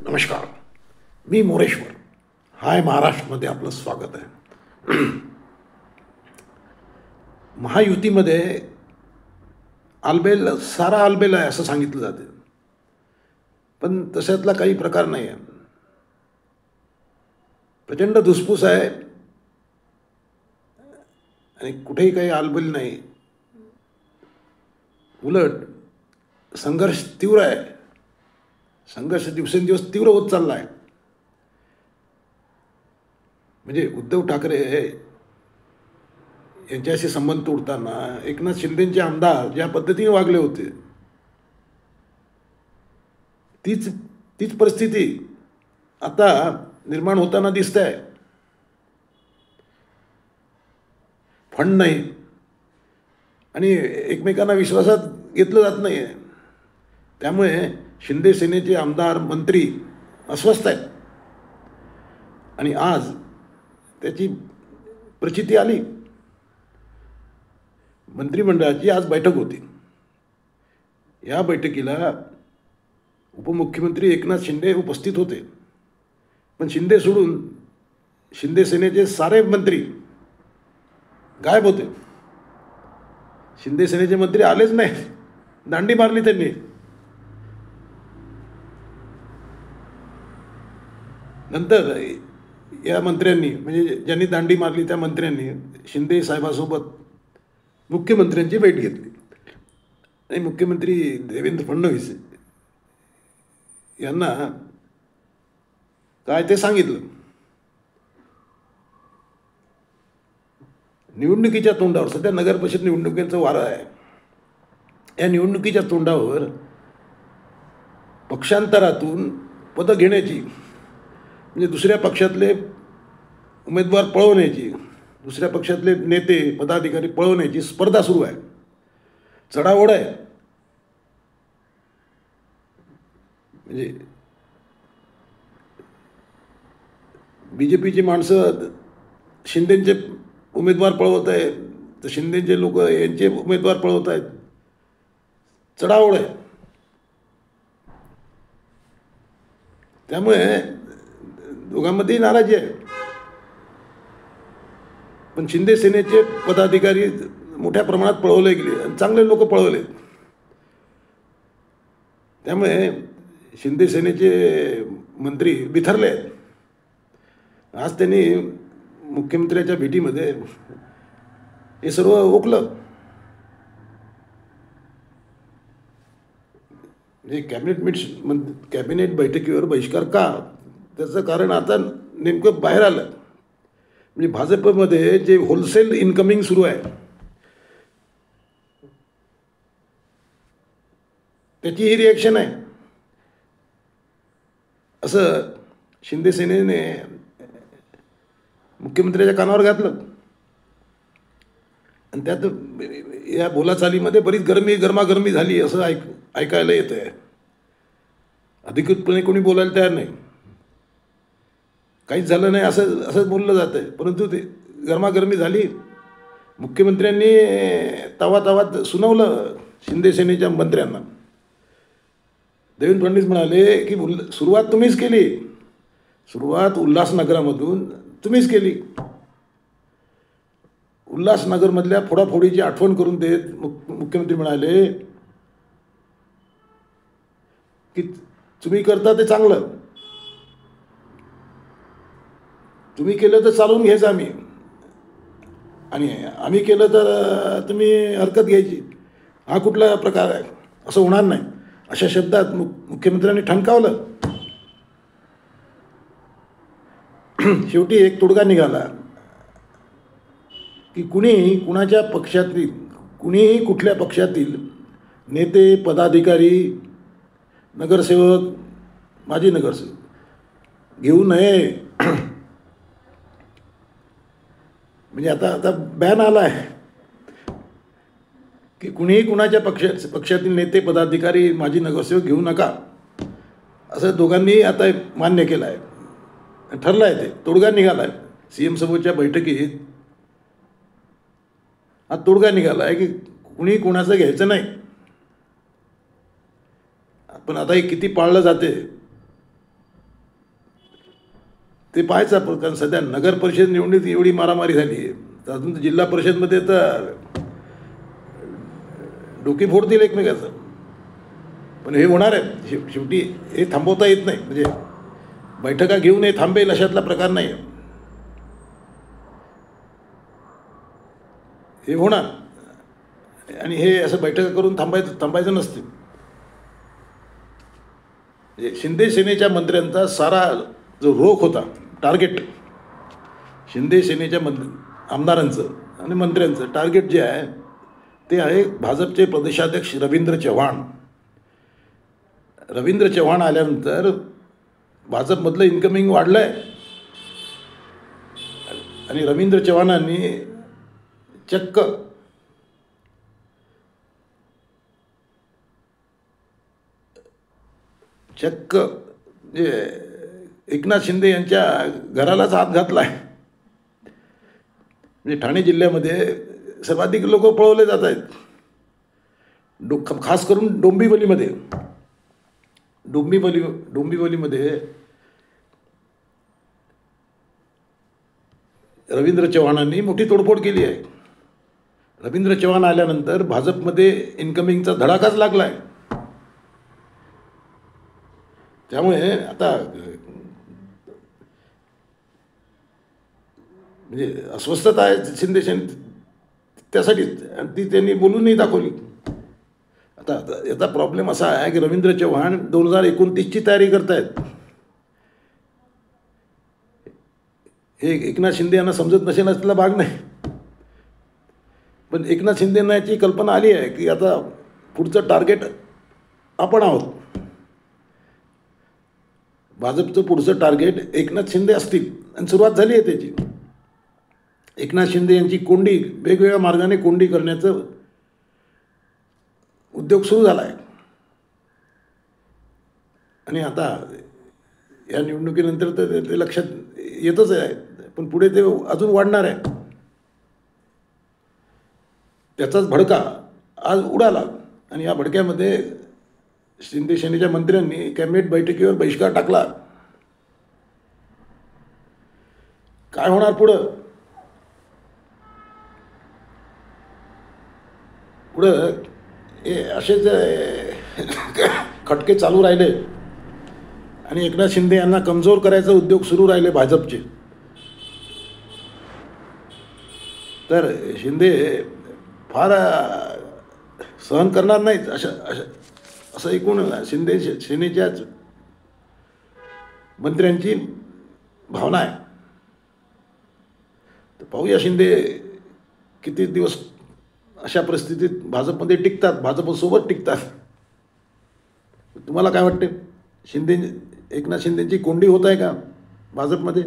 नमस्कार. मी मोरेश्वर. हाय महाराष्ट्रमध्ये आपलं स्वागत आहे. महायुतीमध्ये आलबेल सारा आलबेल आहे असं सांगितलं जाते, पण तशातला काही प्रकार नाही आहे. प्रचंड धुसफूस आहे आणि कुठेही काही आलबेल नाही. उलट संघर्ष तीव्र आहे. संघर्ष दिवसेंदिवस तीव्र होत चालला आहे. म्हणजे उद्धव ठाकरे यांच्याशी संबंध तोडताना एकनाथ शिंदेचे आमदार ज्या पद्धतीने वागले होते, तीच परिस्थिती आता निर्माण होताना दिसत आहे. फंड नाही आणि एकमेकांना विश्वासात घेतलं जात नाही. त्यामुळे शिंदे सेनेचे आमदार मंत्री अस्वस्थ आहेत आणि आज त्याची प्रचिती आली. मंत्रिमंडळाची आज बैठक होती. या बैठकीला उपमुख्यमंत्री एकनाथ शिंदे उपस्थित होते, पण शिंदे सोडून शिंदे सेनेचे सारे मंत्री गायब होते. शिंदे सेनेचे मंत्री आलेच नाही. दांडी मारली त्यांनी. नंतर या मंत्र्यांनी, म्हणजे ज्यांनी दांडी मारली त्या मंत्र्यांनी शिंदे साहेबासोबत मुख्यमंत्र्यांची भेट घेतली आणि मुख्यमंत्री देवेंद्र फडणवीस यांना काय ते सांगितलं. निवडणुकीच्या तोंडावर, सध्या नगर परिषद निवडणुकीचं वारं आहे. या निवडणुकीच्या तोंडावर पक्षांतरातून पदं घेण्याची, म्हणजे दुसऱ्या पक्षातले उमेदवार पळवण्याची, दुसऱ्या पक्षातले नेते पदाधिकारी पळवण्याची स्पर्धा सुरू आहे. चढाओढ आहे. म्हणजे BJPची माणसं शिंदेचे उमेदवार पळवत आहेत, तर शिंदेचे लोक यांचे उमेदवार पळवत आहेत. चढाओढ आहे. त्यामुळे दोघांमध्येही नाराजी आहे. पण शिंदे सेनेचे पदाधिकारी मोठ्या प्रमाणात पळवले गेले आणि चांगले लोक पळवले. त्यामुळे शिंदे सेनेचे मंत्री बिथरले आहेत. आज त्यांनी मुख्यमंत्र्याच्या भेटीमध्ये हे सर्व ओकलं. म्हणजे कॅबिनेट बैठकीवर बहिष्कार का, त्याचं कारण आता नेमकं बाहेर आलं. म्हणजे भाजपमध्ये जे होलसेल इन्कमिंग सुरू आहे त्याची ही रिॲक्शन आहे असं शिंदे सेनेने मुख्यमंत्र्याच्या कानावर घातलं. आणि त्यात या बोलाचालीमध्ये बरीच गरमागरमी झाली असं ऐकायला येतं आहे. अधिकृतपणे कोणी बोलायला तयार नाही. काहीच झालं नाही असं बोललं जातं आहे, परंतु ते गरमागरमी झाली. मुख्यमंत्र्यांनी तावात सुनावलं शिंदे सेनेच्या मंत्र्यांना. देवेंद्र फडणवीस म्हणाले की सुरुवात तुम्हीच केली. सुरुवात उल्हासनगरामधून तुम्हीच केली. उल्हासनगरमधल्या फोडाफोडीची आठवण करून देत मुख्यमंत्री म्हणाले की तुम्ही करता ते चांगलं, तुम्ही केलं तर चालवून घ्यायचं आम्ही, आणि आम्ही केलं तर तुम्ही हरकत घ्यायची. हा कुठला प्रकार आहे, असं होणार नाही अशा शब्दात मुख्यमंत्र्यांनी ठणकावलं. शेवटी एक तोडगा निघाला की कुणीही कुठल्या पक्षातील नेते, पदाधिकारी, नगरसेवक, माजी नगरसेवक घेऊ नये. म्हणजे आता बॅन आला आहे की कुणीही कुणाच्या पक्षातील नेते, पदाधिकारी, माजी नगरसेवक घेऊ नका, असं दोघांनी आता मान्य केलं आहे. ठरलं आहे. ते तोडगा निघाला आहे. CM समोरच्या बैठकीत हा तोडगा निघाला आहे की कुणी कुणाचं घ्यायचं नाही. पण आता हे किती पाळलं जाते ते पाहायचं आपण, कारण सध्या नगर परिषद निवडणुकीत एवढी मारामारी झाली आहे, तर अजून जिल्हा परिषदमध्ये तर डोकी फोडतील एकमेकाचं. पण हे होणार आहे शेवटी, हे थांबवता येत नाही. म्हणजे बैठका घेऊन हे थांबेल अशातला प्रकार नाही. हे होणार, आणि हे असं बैठका करून थांबायचं नसते. म्हणजे शिंदे सेनेच्या मंत्र्यांचा सारा जो रोख होता, टार्गेट, शिंदे सेनेच्या आमदारांचं आणि मंत्र्यांचं टार्गेट जे आहे ते आहे भाजपचे प्रदेशाध्यक्ष रवींद्र चव्हाण. रवींद्र चव्हाण आल्यानंतर भाजपमधलं इन्कमिंग वाढलं आहे, आणि रवींद्र चव्हाणांनी चक्क म्हणजे एकनाथ शिंदे यांच्या घरालाच हात घातला आहे. म्हणजे ठाणे जिल्ह्यामध्ये सर्वाधिक लोक पळवले जात आहेत, खास करून डोंबिवलीमध्ये रवींद्र चव्हाणांनी मोठी तोडफोड केली आहे. रवींद्र चव्हाण आल्यानंतर भाजपमध्ये इन्कमिंगचा धडाकाच लागला आहे. त्यामुळे आता म्हणजे अस्वस्थता आहे शिंदे त्यासाठीच, आणि ती त्यांनी बोलूनही दाखवली. आता याचा प्रॉब्लेम असा आहे की रवींद्र चव्हाण 2029ची तयारी करतायत. हे एकनाथ शिंदे यांना समजत नसेल असलेला भाग नाही, पण एकनाथ शिंदेंना याची कल्पना आली आहे की आता पुढचं टार्गेट आपण आहोत. भाजपचं पुढचं टार्गेट एकनाथ शिंदे असतील, आणि सुरुवात झाली आहे त्याची. एकनाथ शिंदे यांची कोंडी, वेगवेगळ्या मार्गाने कोंडी करण्याचं उद्योग सुरू झाला आहे. आणि आता या निवडणुकीनंतर तर ते लक्षात येतच आहे, पण पुढे ते अजून वाढणार आहे. त्याचाच भडका आज उडाला, आणि या भडक्यामध्ये शिंदे सेनेच्या मंत्र्यांनी कॅबिनेट बैठकीवर बहिष्कार टाकला. काय होणार पुढं हे असेच खटके चालू राहिले, आणि एकनाथ शिंदे यांना कमजोर करायचा उद्योग सुरू राहिले भाजपचे, तर शिंदे फार सहन करणार नाहीत असं एकूण शिंदे सेनेच्याच मंत्र्यांची भावना आहे. तर पाहूया शिंदे किती दिवस अशा परिस्थितीत भाजपमध्ये टिकतात, भाजपसोबत टिकतात. तुम्हाला काय वाटते, एकनाथ शिंदेची कोंडी होत आहे का भाजपमध्ये?